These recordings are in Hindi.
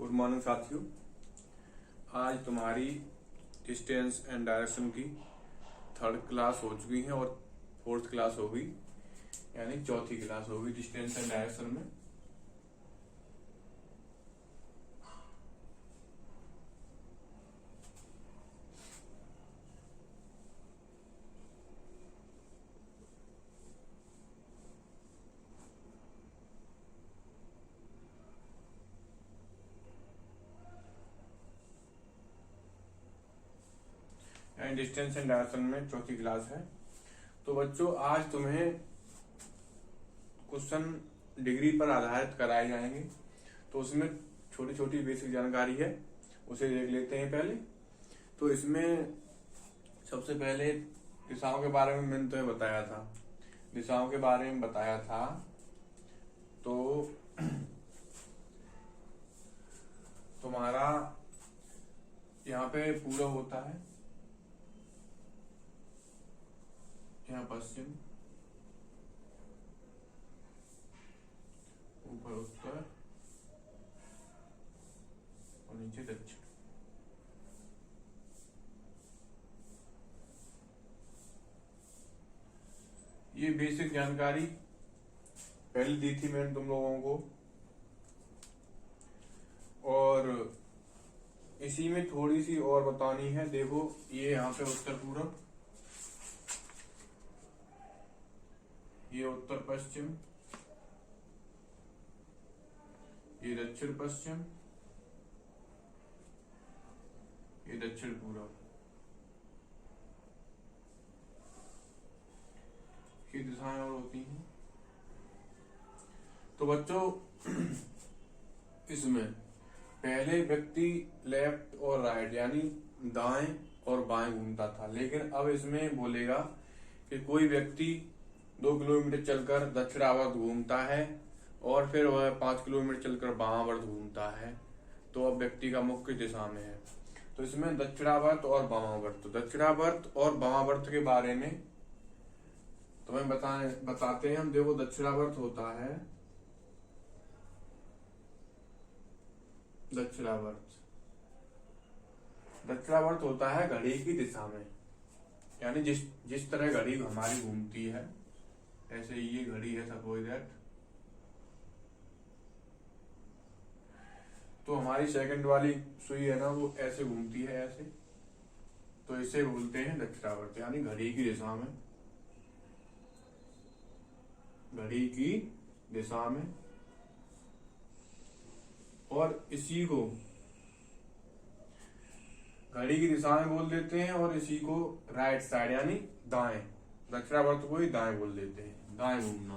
गुड मॉर्निंग साथियों। आज तुम्हारी डिस्टेंस एंड डायरेक्शन की थर्ड क्लास हो चुकी है और फोर्थ क्लास होगी, यानी चौथी क्लास होगी डिस्टेंस एंड डायरेक्शन में। डिस्टेंस एंड डायरेक्शन में चौथी क्लास है। तो बच्चों, आज तुम्हें क्वेश्चन डिग्री पर आधारित कराए जाएंगे, तो उसमें छोटी छोटी बेसिक जानकारी है, उसे देख लेते हैं पहले। तो इसमें सबसे पहले दिशाओं के बारे में मैंने तुम्हें बताया था, दिशाओं के बारे में बताया था। तो तुम्हारा यहाँ पे पूरब होता है, यहाँ पश्चिम, ऊपर उत्तर और नीचे दक्षिण। ये बेसिक जानकारी पहले दी थी मैंने तुम लोगों को, और इसी में थोड़ी सी और बतानी है। देखो, ये यहाँ पे उत्तर पूरब, ये उत्तर पश्चिम, ये दक्षिण पश्चिम, ये दक्षिण पूरब, ये दिशाएं और होती हैं। तो बच्चों, इसमें पहले व्यक्ति लेफ्ट और राइट यानी दाएं और बाएं घूमता था, लेकिन अब इसमें बोलेगा कि कोई व्यक्ति 2 किलोमीटर चलकर दक्षिणावर्त घूमता है और फिर वह 5 किलोमीटर चलकर वामावर्त घूमता है, तो अब व्यक्ति का मुख्य दिशा में है। तो इसमें दक्षिणावर्त और वामावर्त, तो दक्षिणावर्त और वामावर्त के बारे में तुम्हें बताते हैं हम। देखो, दक्षिणावर्त होता है, दक्षिणावर्त होता है घड़ी की दिशा में, यानी जिस तरह घड़ी हमारी घूमती है, ऐसे ये घड़ी है, सपोज दैट, तो हमारी सेकंड वाली सुई है ना, वो ऐसे घूमती है ऐसे, तो इसे बोलते हैं दक्षिणावर्त, यानी घड़ी की दिशा में, घड़ी की दिशा में। और इसी को घड़ी की दिशा में बोल देते हैं, और इसी को राइट साइड यानी दाएं, दक्षिणावर्त को ही दाएं बोल देते हैं, दाएं घूमना।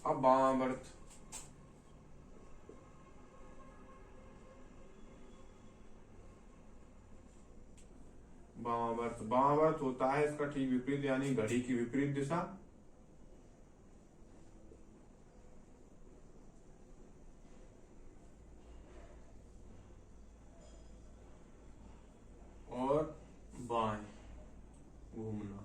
अब वामावर्त, वामावर्त होता है इसका ठीक विपरीत, यानी घड़ी की विपरीत दिशा। और बाएं घूमना,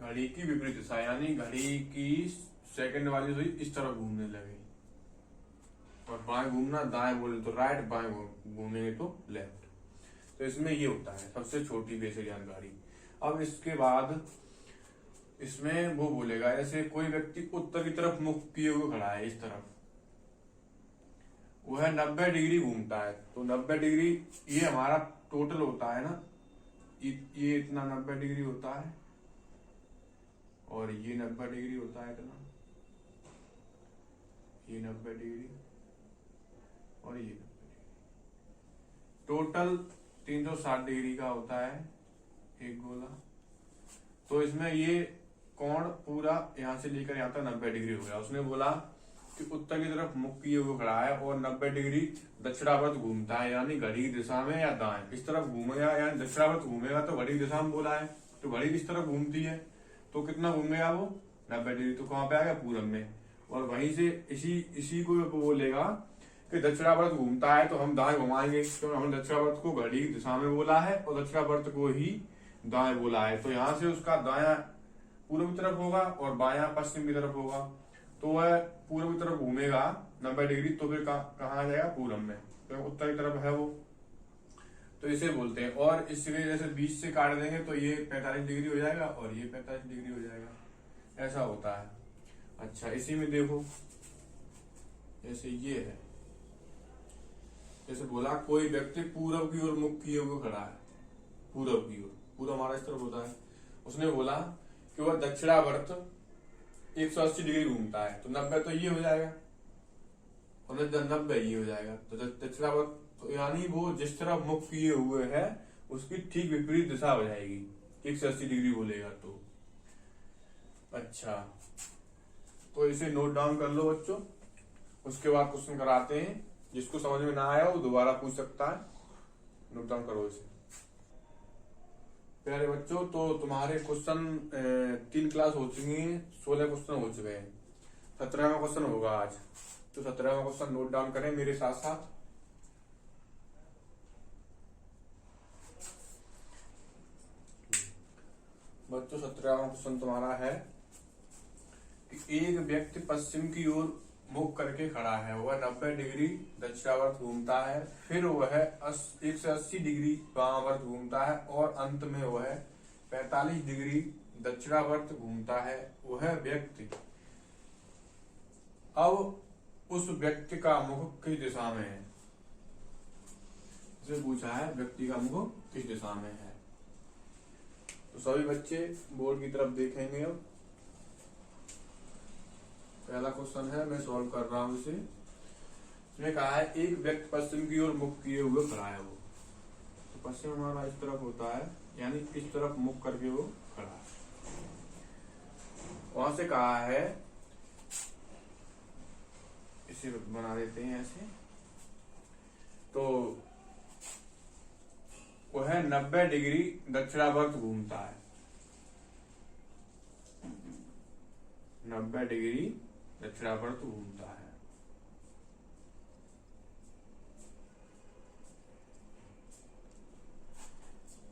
घड़ी की विपरीत दिशा, यानी घड़ी की सेकंड वाली सुई इस तरफ घूमने लगे, और बाएं घूमना, दाएं बोले तो राइट, बाएं घूमेंगे तो लेफ्ट। तो इसमें ये होता है सबसे छोटी बेसिक जानकारी। अब इसके बाद इसमें वो बोलेगा, ऐसे कोई व्यक्ति उत्तर की तरफ मुख किए हुए खड़ा है, इस तरफ, वह 90 डिग्री घूमता है। तो 90 डिग्री ये हमारा टोटल होता है ना, ये इतना 90 डिग्री होता है, और ये 90 डिग्री होता है इतना, ये 90 डिग्री और ये 90 डिग्री, टोटल 360 डिग्री का होता है एक गोला। तो इसमें ये कोण पूरा यहां से लेकर यहां तक 90 डिग्री हो गया। उसने बोला कि उत्तर की तरफ मुख किए हुए खड़ा है और 90 डिग्री दक्षिणावर्त घूमता है, यानी घड़ी की दिशा में या दाएं, इस तरफ घूमेगा, यानी दक्षिणावर्त घूमेगा तो घड़ी की दिशा में बोला है, तो घड़ी किस तरफ घूमती है, तो कितना घूमेगा वो, 90 डिग्री। तो कहां पे आ गया, पूरब में। और वहीं से इसी को बोलेगा कि दक्षिणावर्त घूमता है तो हम दाएं घुमाएंगे, तो हमने दक्षिणावर्त को घड़ी की दिशा में बोला है और दक्षिणावर्त को ही दाएं बोला है, तो यहाँ से उसका दायां पूर्व की तरफ होगा और बायां पश्चिम की तरफ होगा। तो वह पूर्व की तरफ घूमेगा 90 डिग्री, तो फिर कहाँ आ जाएगा, पूरब में, तो उत्तर की तरफ है वो, तो इसे बोलते हैं। और इसके जैसे बीच से काट देंगे तो ये 45 डिग्री हो जाएगा और ये 45 डिग्री हो जाएगा, ऐसा होता है। अच्छा, इसी में देखो जैसे ये है, जैसे बोला कोई व्यक्ति पूरब की ओर मुख किए हुए खड़ा है, पूरब की ओर, पूरब हमारा इस तरफ होता है। उसने बोला कि वह दक्षिणावर्त 180 डिग्री घूमता है, तो 90 तो ये हो जाएगा और 90 ये हो जाएगा। तो दक्षिणावर्त तो यानी वो जिस तरफ मुख किए हुए है उसकी ठीक विपरीत दिशा हो जाएगी, 180 डिग्री बोलेगा तो। अच्छा, तो इसे नोट डाउन कर लो बच्चों, उसके बाद क्वेश्चन कराते हैं। जिसको समझ में ना आया वो दोबारा पूछ सकता है, नोट डाउन करो इसे। प्यारे बच्चों, तो तुम्हारे क्वेश्चन 3 क्लास हो चुकी हैं, 16 क्वेश्चन हो चुके हैं, 17वां क्वेश्चन होगा आज। तो 17वां क्वेश्चन नोट डाउन करें मेरे साथ साथ। बच्चों 17वां क्वेश्चन तुम्हारा है कि एक व्यक्ति पश्चिम की ओर मुख करके खड़ा है, वह 90 डिग्री दक्षिणावर्त घूमता है, फिर वह 180 डिग्री वामावर्त घूमता है और अंत में वह 45 डिग्री दक्षिणावर्त घूमता है। वह व्यक्ति, अब उस व्यक्ति का मुख किस दिशा में है, इसे पूछा है, व्यक्ति का मुख किस दिशा में है। तो सभी बच्चे बोर्ड की तरफ देखेंगे। अब पहला क्वेश्चन है, मैं सॉल्व कर रहा हूं इसे। इसमें कहा है एक व्यक्ति पश्चिम की ओर मुख किए हुए खड़ा है। वो तो पश्चिम हमारा इस तरफ होता है, यानी इस तरफ मुख करके वो खड़ा है। वहां से कहा है, इसे बना देते हैं ऐसे, तो वह 90 डिग्री दक्षिणावर्त घूमता है, 90 डिग्री दक्षिणावर्त घूमता है।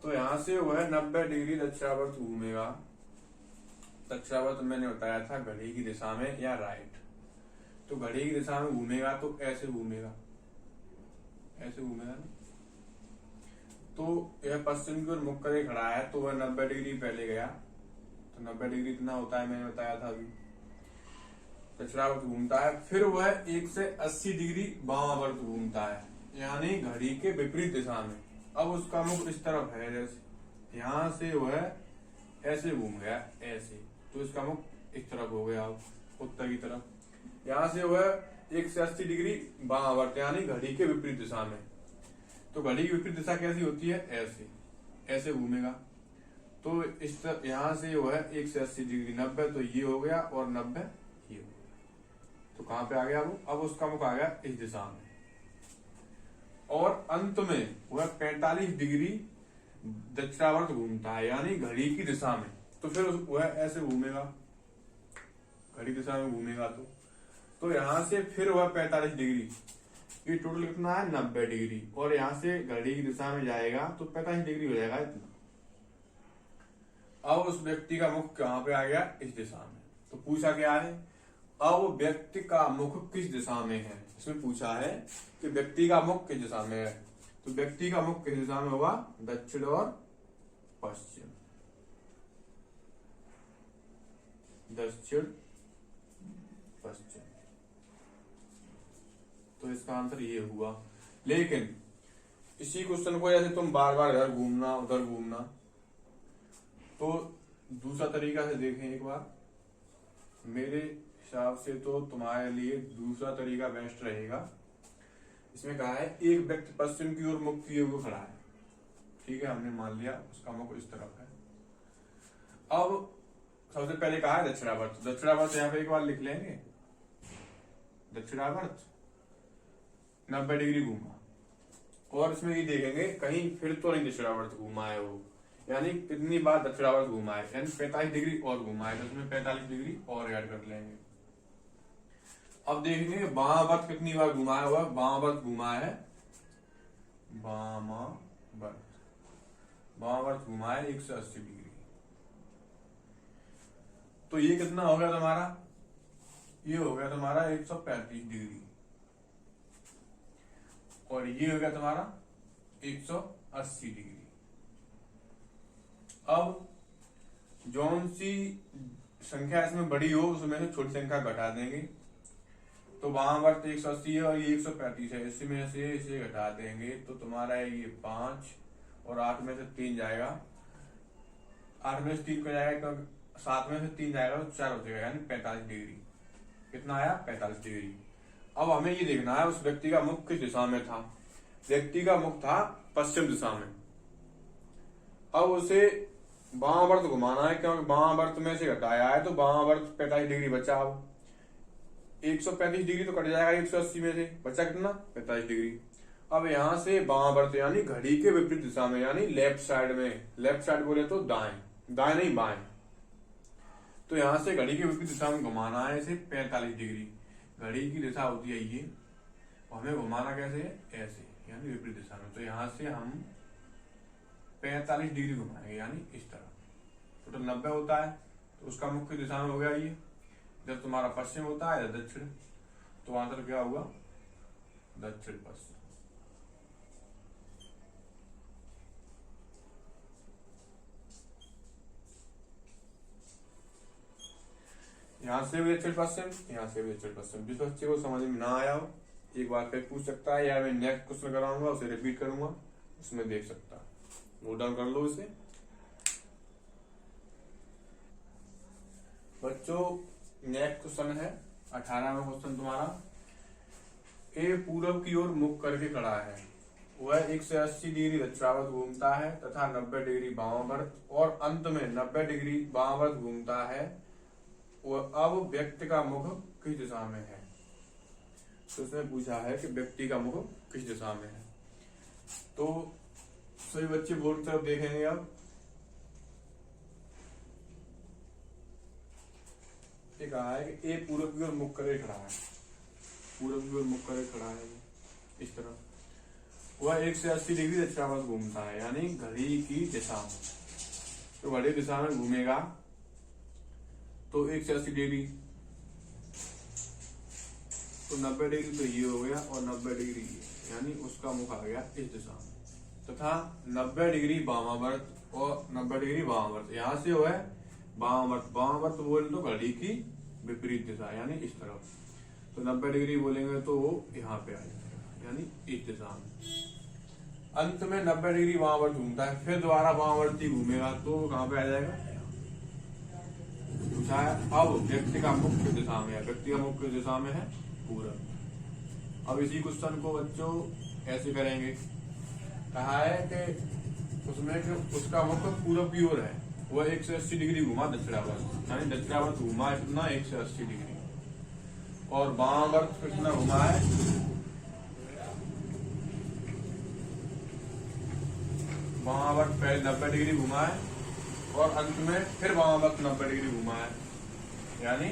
तो यहां से वह 90 डिग्री दक्षिणावर्त घूमेगा। दक्षिणावर्त मैंने बताया था घड़ी की दिशा में या राइट, तो घड़ी की दिशा में घूमेगा तो ऐसे घूमेगा, ऐसे घूमेगा ना। तो यह पश्चिम की ओर मुख करके खड़ा है, तो वह 90 डिग्री पहले गया, तो 90 डिग्री इतना होता है, मैंने बताया था अभी। दक्षिणावर्त घूमता है, फिर वह 180 डिग्री वामावर्त घूमता है, यानी घड़ी के विपरीत दिशा में। अब उसका मुख इस तरफ है, जैसे यहां से वह ऐसे घूम गया, ऐसे, तो इसका मुख इस तरफ हो गया, उत्तर की तरफ। यहां से वह 180 डिग्री वामावर्त, यानी घड़ी के विपरीत दिशा में। तो घड़ी की विपरीत दिशा कैसी होती है, ऐसे, ऐसे घूमेगा। तो इस यहां से वह 180 डिग्री, 90 तो ये हो गया और 90 ये हो गया, तो कहां पे आ गया वो, अब उसका मुख आ गया इस दिशा में। और अंत में वह 45 डिग्री दक्षिणावर्त घूमता है, यानी घड़ी की दिशा में। तो फिर वह ऐसे घूमेगा, घड़ी दिशा में घूमेगा। तो यहां से फिर वह 45 डिग्री, ये टोटल कितना है, 90 डिग्री, और यहां से घड़ी की दिशा में जाएगा तो 45 डिग्री हो जाएगा इतना। अब उस व्यक्ति का मुख कहां पे आ गया, इस दिशा में। तो पूछा क्या है, अब व्यक्ति का मुख किस दिशा में है। इसमें पूछा है कि व्यक्ति का मुख किस दिशा में है, तो व्यक्ति का मुख किस दिशा में होगा, दक्षिण और पश्चिम, दक्षिण पश्चिम। तो इसका आंसर ये हुआ। लेकिन इसी क्वेश्चन को जैसे तुम बार बार इधर घूमना उधर घूमना, तो दूसरा तरीका से देखें एक बार। मेरे हिसाब से तो तुम्हारे लिए दूसरा तरीका बेस्ट रहेगा। इसमें कहा है एक व्यक्ति पश्चिम की ओर मुख किए हुए खड़ा है, ठीक है, हमने मान लिया उसका मुख इस तरफ है। अब सबसे पहले कहा है दक्षिणावर्त, दक्षिणावर्त यहाँ पे एक बार लिख लेंगे, दक्षिणावर्त 90 डिग्री घूमा, और इसमें ये देखेंगे कहीं फिर तो नहीं दक्षिणावर्त घूमा है वो, यानी कितनी बार दक्षिणावर्त घुमा है, यानी 45 डिग्री और घुमा है, तो इसमें 45 डिग्री और ऐड कर लेंगे। अब देखेंगे वामावर्त कितनी बार घुमा है, वह वामावर्त घुमा है, वामावर्त वामावर्त घुमा है 180 डिग्री। तो ये कितना हो गया तुम्हारा, ये हो गया तुम्हारा 135 डिग्री और ये हो गया तुम्हारा 180 डिग्री। अब जौन सी संख्या इसमें बड़ी हो उसमें से छोटी संख्या घटा देंगे। तो वामावर्त 180 है और ये 135 है, इसमें से इसे घटा देंगे तो तुम्हारा ये 5 और 8 में से 3 जाएगा, 8 में से 3 को जाएगा क्योंकि 7 में से 3 जाएगा तो 4 हो जाएगा, यानी 45 डिग्री। कितना आया, 45 डिग्री। अब हमें ये देखना है उस व्यक्ति का मुख किस दिशा में था। व्यक्ति का मुख था पश्चिम दिशा में। अब उसे वामावर्त घुमाना है क्योंकि वामावर्त में से घटाया है तो वामावर्त 45 डिग्री बचा। अब 135 डिग्री तो कट जाएगा 180 में से, बचा कितना, 45 डिग्री। अब यहां से वामावर्त यानी घड़ी के विपरीत दिशा में यानी लेफ्ट साइड में, लेफ्ट साइड बोले तो दाएं, दाएं नहीं बाएं, तो यहां से घड़ी के विपरीत दिशा में घुमाना है इसे 45 डिग्री। घड़ी की दिशा होती है ये, हमें घुमाना कैसे है, ऐसे यानी विपरीत दिशा में। तो यहां से हम 45 डिग्री घुमाएंगे यानी इस तरह। टोटल 90 होता है तो उसका मुख्य दिशा में हो गया ये। जब तुम्हारा पश्चिम होता है या दक्षिण, तो आंसर क्या हुआ, दक्षिण पश्चिम। यहां से भी दक्षिण पश्चिम, यहां से भी दक्षिण पश्चिम। जिस बच्चे को समझ में ना आया हो एक बार फिर पूछ सकता है, या मैं नेक्स्ट क्वेश्चन कराऊंगा उसे रिपीट करूंगा, उसमें देख सकता है। नोट डाउन कर लो इसे बच्चों। नेक्स्ट क्वेश्चन है 18वां क्वेश्चन तुम्हारा। ए पूरब की ओर मुख करके खड़ा है, वह 180 डिग्री दक्षिणावर्त घूमता है तथा 90 डिग्री वामावर्त और अंत में 90 डिग्री वामावर्त घूमता है। वह अब व्यक्ति का मुख किस दिशा में है। तो उसने पूछा है कि व्यक्ति का मुख किस दिशा में है। तो सभी बच्चे बोर्ड की तरफ देखेंगे। अब ये कहा है कि ए पूरब की ओर मुख करे खड़ा है, पूरब की ओर मुख करे खड़ा है इस तरह। वह 180 डिग्री दक्षिणावर्त घूमता है यानी घड़ी की दिशा में। तो घड़ी दिशा में घूमेगा तो 180 डिग्री, तो 90 डिग्री तो ये हो गया और 90 डिग्री ये, यानी उसका मुख आ गया इस दिशा में। तथा 90 डिग्री वामावर्त और 90 डिग्री वामावर्त, यहां से वो है वामावर्त। वामावर्त बोले तो घड़ी की विपरीत दिशा यानी इस तरफ। तो 90 डिग्री बोलेंगे तो वो यहाँ पे आ जाएगा यानी इस दिशा में। अंत में 90 डिग्री वामावर्त घूमता है, फिर दोबारा वामावर्ती घूमेगा तो वो कहाँ पे आ जाएगा, पूछा है। अब व्यक्ति का मुख किस दिशा में है, व्यक्ति का मुख किस दिशा में है, पूरब। अब इसी क्वेश्चन को बच्चों ऐसे करेंगे। कहा है कि उसमें उसका मुख पूरब की ओर है, वह 180 डिग्री घुमा दक्षिणावर्त, यानी दक्षिणावर्त घुमा है कितना, 180 डिग्री। और वामावर्त कितना घुमा है, वामावर्त पहले 90 डिग्री घुमा है और अंत में फिर वामावर्त 90 डिग्री घुमा है, यानी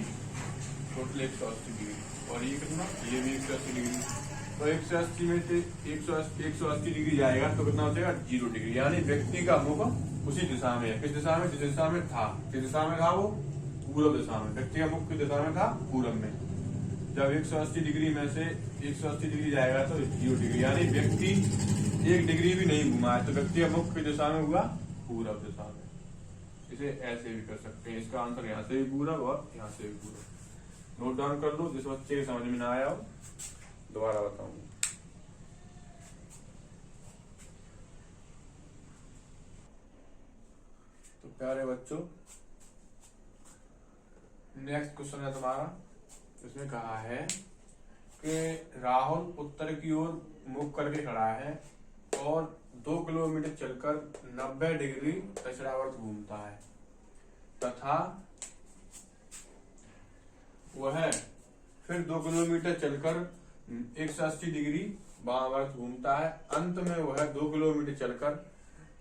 टोटल 180 डिग्री। और ये कितना, ये भी 180 डिग्री। तो 180 में से 180 डिग्री जाएगा तो कितना हो जाएगा, 0 डिग्री। यानी व्यक्ति का मुख उसी दिशा में है। किस दिशा में, जिस दिशा में था, किस दिशा में था वो, पूरब दिशा में। व्यक्ति का मुख किस दिशा में था, पूरब में। जब 180 डिग्री में से 180 डिग्री जाएगा तो 0 डिग्री, यानी व्यक्ति 1 डिग्री भी नहीं घुमा है, तो व्यक्ति का मुख किस दिशा में हुआ, पूरब दिशा में। इसे ऐसे भी कर सकते हैं, इसका आंसर यहाँ से भी पूरब और यहाँ से भी पूरब। नोट डाउन कर लो, जिस बच्चे के समझ में ना आया हो दोबारा बताऊंगा। तो प्यारे बच्चों, नेक्स्ट क्वेश्चन है तुम्हारा। इसमें कहा है कि राहुल उत्तर की ओर मुख करके खड़ा है और 2 किलोमीटर चलकर 90 डिग्री दक्षिणावर्त घूमता है तथा वह फिर 2 किलोमीटर चलकर 180 डिग्री वामावर्त घूमता है। अंत में वह 2 किलोमीटर चलकर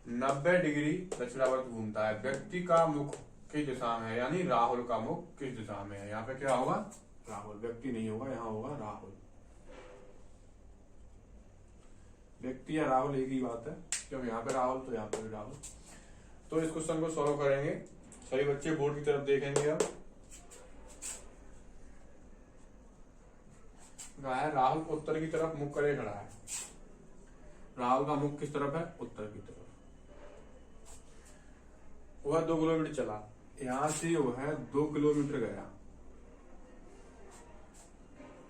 90 डिग्री दक्षिणावर्त घूमता है। व्यक्ति का मुख किस दिशा में है, यानी राहुल का मुख किस दिशा में है। यहाँ पे क्या होगा, राहुल। व्यक्ति नहीं होगा, यहाँ होगा राहुल। व्यक्ति या राहुल एक ही बात है, क्योंकि यहाँ पे राहुल तो यहाँ पे भी राहुल। तो इस क्वेश्चन को सॉल्व करेंगे, सभी बच्चे बोर्ड की तरफ देखेंगे। अब राहुल उत्तर की तरफ मुख करे खड़ा है। राहुल का मुख किस तरफ है? उत्तर की तरफ। वह 2 किलोमीटर चला, यहां से वह 2 किलोमीटर गया,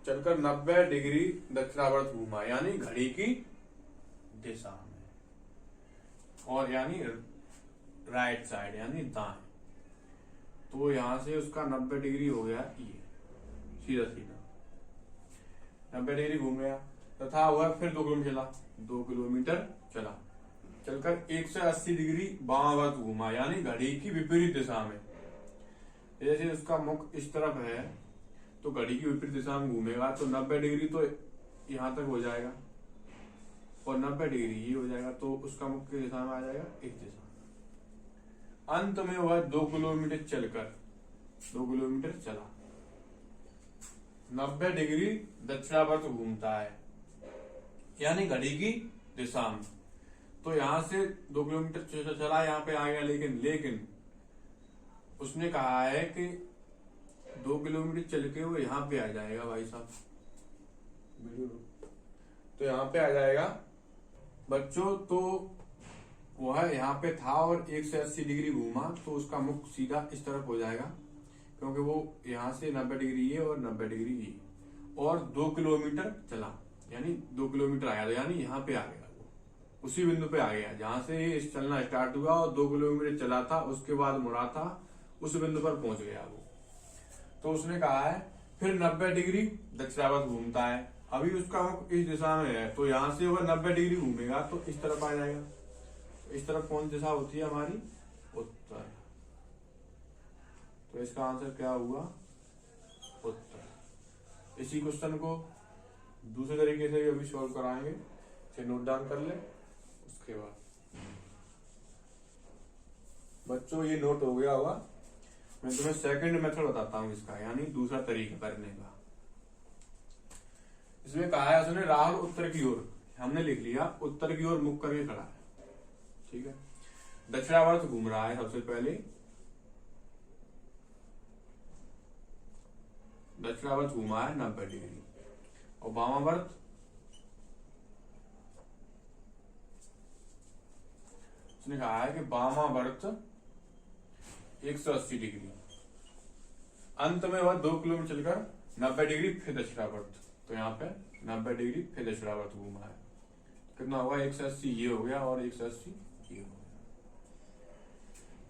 चलकर 90 डिग्री दक्षिणावर्त घूमा, यानी घड़ी की दिशा में, और यानी राइट साइड यानी दाएं। तो यहां से उसका 90 डिग्री हो गया ये, सीधा सीधा 90 डिग्री घूम गया, तथा वह फिर 2 किलोमीटर चला, 2 किलोमीटर चला, चलकर 180 डिग्री वामावर्त घूमा, यानी घड़ी की विपरीत दिशा में। जैसे उसका मुख इस तरफ है तो घड़ी की विपरीत दिशा में घूमेगा, तो 90 डिग्री तो यहां तक हो जाएगा और 90 डिग्री ये हो जाएगा, तो उसका मुख की दिशा में आ जाएगा इस दिशा में। अंत में वह 2 किलोमीटर चलकर 2 किलोमीटर चला, 90 डिग्री दक्षिणावर्त घूमता है, यानी घड़ी की दिशा में। तो यहां से 2 किलोमीटर चला, यहाँ पे आ गया, लेकिन उसने कहा है कि 2 किलोमीटर चल के वो यहाँ पे आ जाएगा भाई साहब, तो यहाँ पे आ जाएगा बच्चों। तो वह यहाँ पे था और 180 डिग्री घूमा, तो उसका मुख सीधा इस तरफ हो जाएगा, क्योंकि वो यहाँ से 90 डिग्री ये और 90 डिग्री ये, और 2 किलोमीटर चला, यानी 2 किलोमीटर आया, तो यानी यहाँ पे आ गया, वो उसी बिंदु पे आ गया जहां से ये चलना स्टार्ट हुआ, और 2 किलोमीटर चला था, उसके बाद मुड़ा था, उस बिंदु पर पहुंच गया वो। तो उसने कहा है फिर 90 डिग्री दक्षिणावर्त घूमता है, अभी उसका मुख इस दिशा में है, तो यहां से वह 90 डिग्री घूमेगा तो इस तरफ आ जाएगा। इस तरफ कौन दिशा होती है हमारी? उत्तर। तो इसका आंसर क्या हुआ? उत्तर। इसी क्वेश्चन को दूसरे तरीके से भी अभी सॉल्व कराएंगे, इसे नोट डाउन कर ले। उसके बाद बच्चों ये नोट हो गया होगा, मैं तुम्हें सेकंड मेथड बताता हूं इसका, यानी दूसरा तरीका करने का। इसमें कहा है उसने राहुल उत्तर की ओर, हमने लिख लिया उत्तर की ओर मुख करके खड़ा है, ठीक है। दक्षिणावर्त घूम रहा है, सबसे पहले दक्षिणावर्त घूमा है 90 डिग्री, और वामावर्त उसने कहा है कि वामावर्त 180 डिग्री। अंत में वह 2 किलोमीटर चलकर 90 डिग्री फिर दक्षिणावर्त, तो यहाँ पे 90 डिग्री फिर दक्षिणावर्त घूमा है। कितना हुआ? 180 ये हो गया और 180 ये हो गया।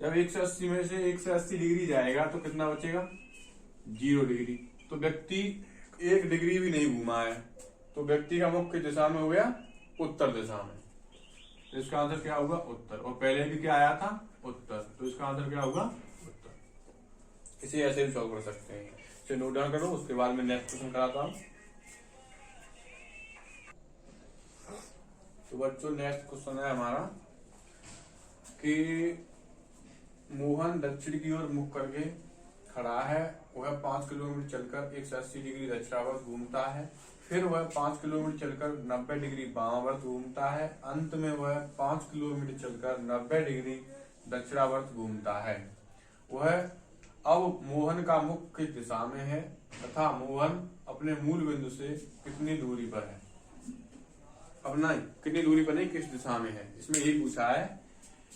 जब 180 में से 180 डिग्री जाएगा तो कितना बचेगा? 0 डिग्री। तो व्यक्ति 1 डिग्री भी नहीं घूमा है, तो व्यक्ति का मुख किस दिशा में हो गया? उत्तर दिशा में। तो इसका आंसर क्या होगा? उत्तर। और पहले भी क्या आया था? उत्तर। तो इसका आंसर क्या होगा? उत्तर। इसे ऐसे भी सॉल्व कर सकते हैं। इसे नोट डाउन करो, उसके बाद मैं नेक्स्ट क्वेश्चन कराता हूं। तो बच्चों नेक्स्ट क्वेश्चन है हमारा कि मोहन दक्षिण की ओर मुख करके खड़ा है, वह 5 किलोमीटर चलकर 180 डिग्री दक्षिणावर्त घूमता है, फिर वह 5 किलोमीटर चलकर 90 डिग्री वामावर्त घूमता है, अंत में वह 5 किलोमीटर चलकर 90 डिग्री दक्षिणावर्त घूमता है। वह अब मोहन का मुख किस दिशा में है तथा मोहन अपने मूल बिंदु से कितनी दूरी पर है? अब नहीं, कितनी दूरी पर नहीं, किस दिशा में है। इसमें यही पूछा है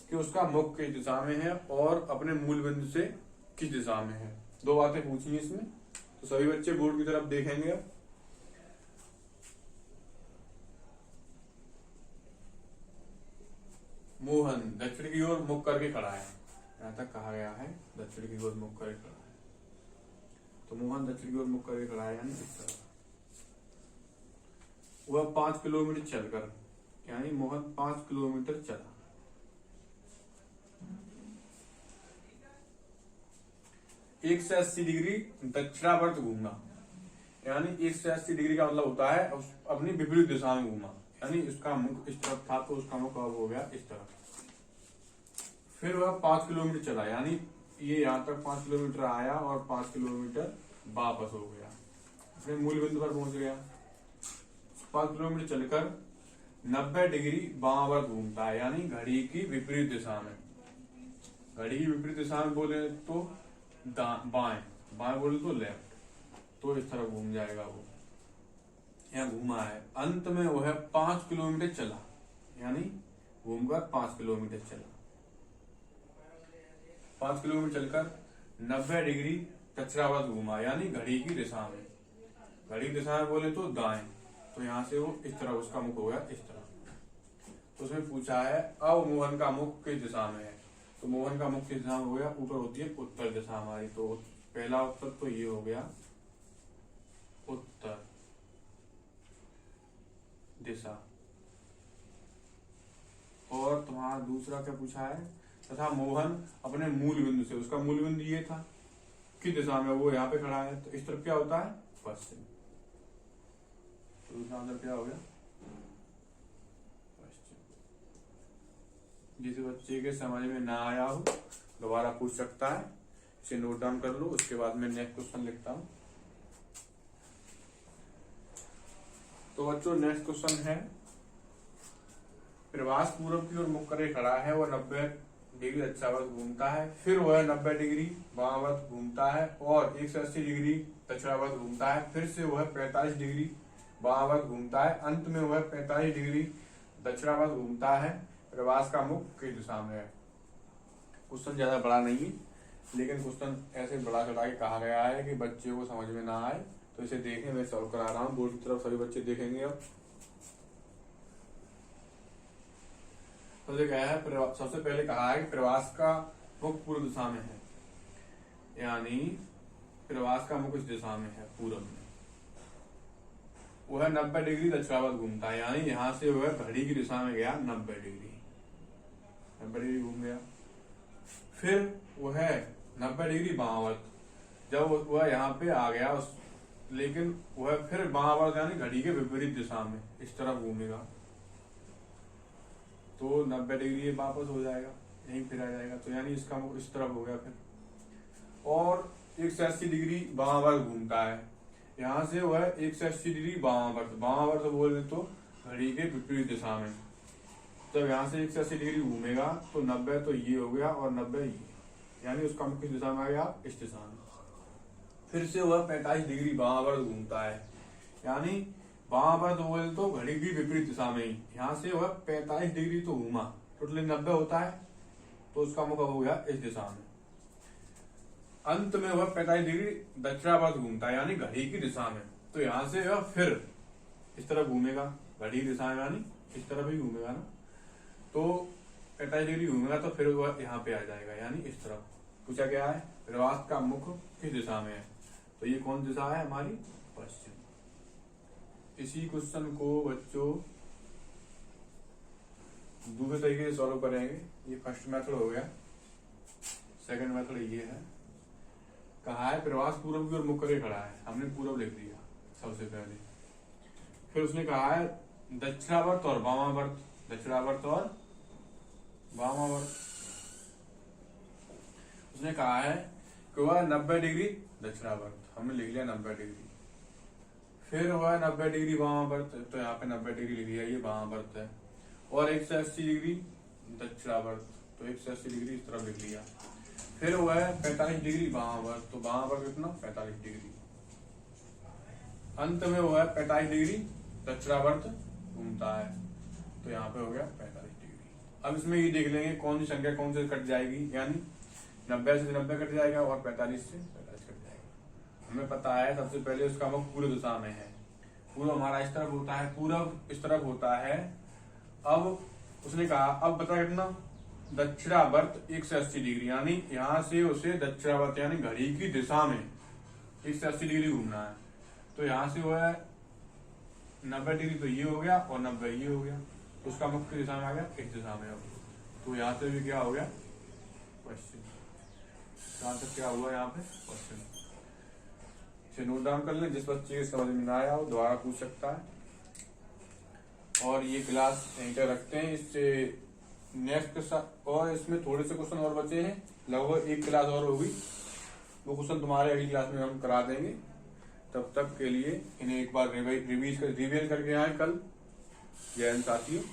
कि उसका मुख किस दिशा में है और अपने मूल बिंदु से किस दिशा में है। 2 बातें पूछी है इसमें। तो सभी बच्चे बोर्ड की तरफ देखेंगे। अब मोहन दक्षिण की ओर मुख करके खड़ा है, यहां तक कहा गया है दक्षिण की ओर मुख करके खड़ा है। तो मोहन दक्षिण की ओर मुख करके खड़ा है, यानी इस तरह। वह 5 किलोमीटर चलकर, यानी मोहन 5 किलोमीटर चला, एक से 80 डिग्री दक्षिणावर्त घूमना, यानी 180 डिग्री का मतलब होता है अपनी विपरीत दिशा में घूमा, यानी इसका मुख इस तरफ था तो उसका मुख अब हो गया इस तरफ। फिर वह 5 किलोमीटर चला, यानी ये यहां तक 5 किलोमीटर आया और 5 किलोमीटर वापस हो गया, अपने मूल बिंदु पर पहुंच गया। 5 किलोमीटर चलकर 90 डिग्री बामावर्त घूमता है, यानी घड़ी की विपरीत दिशा में। घड़ी की विपरीत दिशा में बोले तो बाएं, बाएं बोले तो लेफ्ट, तो इस तरह घूम जाएगा वो। यहाँ घूमा है, अंत में वो है 5 किलोमीटर चला, यानी घूमकर 5 किलोमीटर चला। 5 किलोमीटर चलकर 90 डिग्री दक्षिणावर्त घूमा, यानी घड़ी की दिशा में। घड़ी की दिशा में बोले तो दाएं, तो यहाँ से वो इस तरह उसका मुख हो गया इस तरह। तो उसमें पूछा है अब मोहन का मुख किस दिशा में है, तो मोहन का मुख किस दिशा में हो गया, ऊपर होती है उत्तर दिशा हमारी, तो पहला उत्तर तो ये हो गया उत्तर दिशा। और तुम्हारा दूसरा क्या पूछा है, तथा मोहन अपने मूल बिंदु से, उसका मूल बिंदु ये था, किस दिशा में, वो यहाँ पे खड़ा है, तो इस तरफ क्या होता है पश्चिम, तो दूसरा आंसर क्या हो गया पश्चिम। जिस बच्चे के समझ में ना आया हो दोबारा पूछ सकता है, इसे नोट डाउन कर लो, उसके बाद मैं नेक्स्ट क्वेश्चन लिखता हूं। तो बच्चों नेक्स्ट क्वेश्चन है, प्रवास पूर्व की ओर मुख करे खड़ा है, वह 90 डिग्री दक्षिणावर्त घूमता है, फिर वह 90 डिग्री वामावर्त घूमता है और 180 डिग्री दक्षिणावर्त घूमता है, फिर से वह 45 डिग्री वामावर्त घूमता है, अंत में वह 45 डिग्री दक्षिणावर्त घूमता है। प्रवास का मुख किस दिशा में है। क्वेश्चन ज्यादा बड़ा नहीं है, लेकिन क्वेश्चन ऐसे बड़ा चढ़ा के कहा गया है कि बच्चे को समझ में ना आए, तो इसे देखें, मैं सॉल्व करा रहा हूँ, बोर्ड की तरफ सभी बच्चे देखेंगे। अब तो क्या है, सबसे पहले कहा है कि प्रवास का मुख पूर्व दिशा में है, यानी प्रवास का मुख इस दिशा में है पूर्व में। वह 90 डिग्री दक्षिणावर्त घूमता है, यानी यहाँ से वह घड़ी की दिशा में गया 90 डिग्री घूम गया। फिर वह 90 डिग्री वामावर्त, जब वह यहाँ पे आ गया लेकिन वह फिर वामावर्त यानी घड़ी के विपरीत दिशा में इस तरफ घूमेगा, तो 90 डिग्री वापस हो जाएगा, यहीं फिर आ जाएगा, तो यानी इसका मुख इस तरफ हो गया फिर। और 180 डिग्री वामावर्त घूमता है, यहाँ से वह 180 डिग्री वामावर्त बोले तो घड़ी के विपरीत दिशा में। जब यहाँ से 180 डिग्री घूमेगा तो 90 तो ये हो गया और 90 ये, यानी उसका मुख किस दिशा में आ गया इस दिशा में। फिर से वह 45 डिग्री वामावर्त घूमता है, यानी वामावर्त बोले तो घड़ी की विपरीत दिशा में ही, यहाँ से वह 45 डिग्री तो घूमा, टोटली 90 होता है, तो उसका मुख हो गया इस दिशा में। अंत में वह 45 डिग्री दक्षिणावर्त घूमता है, यानी घड़ी की दिशा में, तो यहाँ से वह फिर इस तरफ घूमेगा, घड़ी की दिशा में यानी इस तरफ ही घूमेगा ना, तो 45 डिग्री घूमेगा तो फिर वह यहाँ पे आ जाएगा, यानी इस तरफ। पूछा गया है प्रवास का मुख किस दिशा में है, तो ये कौन दिशा है हमारी पश्चिम। इसी क्वेश्चन को बच्चों दूसरे तरीके से सॉल्व करेंगे। ये फर्स्ट मेथड हो गया, सेकंड मेथड ये है, कहा है प्रवास पूर्व की ओर मुख करे खड़ा है, हमने पूर्व लिख दिया सबसे पहले। फिर उसने कहा है दक्षिणावर्त और वामावर्त, दक्षिणावर्त और वामावर्त। उसने कहा है कि वह 90 डिग्री दक्षिणावर्त, हमने लिख लिया 90 डिग्री। फिर वह 90 डिग्री वामावर्त, तो यहाँ पे 90 डिग्री लिख लिया, ये वामावर्त है। और 180 डिग्री दक्षिणावर्त, तो 180 डिग्री इस तरफ लिख लिया। फिर वह 45 डिग्री वामावर्त, तो वामावर्त कितना 45 डिग्री। अंत में वह 45 डिग्री दक्षिणावर्त घूमता है, तो यहाँ पे हो गया 45 डिग्री। अब इसमें ये देख लेंगे कौन सी संख्या कौन से कट जाएगी, यानी 90 से 90 कट जाएगा और 45 से 45 कट जाएगा। हमें पता है सबसे पहले उसका मुख पूर्व दिशा में है, पूर्व हमारा इस तरफ होता है, पूर्व इस तरफ होता है। अब उसने कहा अब बता कितना दक्षिणावर्त 180 डिग्री, यानी यहाँ से उसे दक्षिणावर्त यानी घड़ी की दिशा में 180 डिग्री घूमना है, तो यहाँ से वह 90 डिग्री तो ये हो गया और 90 ये हो गया, तो उसका मुख किस दिशा में आ गया इस दिशा में। अब तो यहाँ से भी क्या हो गया पश्चिम, यहाँ से क्या हुआ यहाँ पे पश्चिम। इसे नोट डाउन कर ले, जिस बच्चे के समझ में ना आया हो दोबारा पूछ सकता है। और ये क्लास यहीं पे रखते हैं, इससे नेक्स्ट के साथ और इसमें थोड़े से क्वेश्चन और बचे हैं, लगभग एक क्लास और होगी, वो क्वेश्चन तुम्हारे अगली क्लास में हम करा देंगे। तब तक के लिए इन्हें एक बार रिवीजन करके आए कल, जय हिंद साथियों।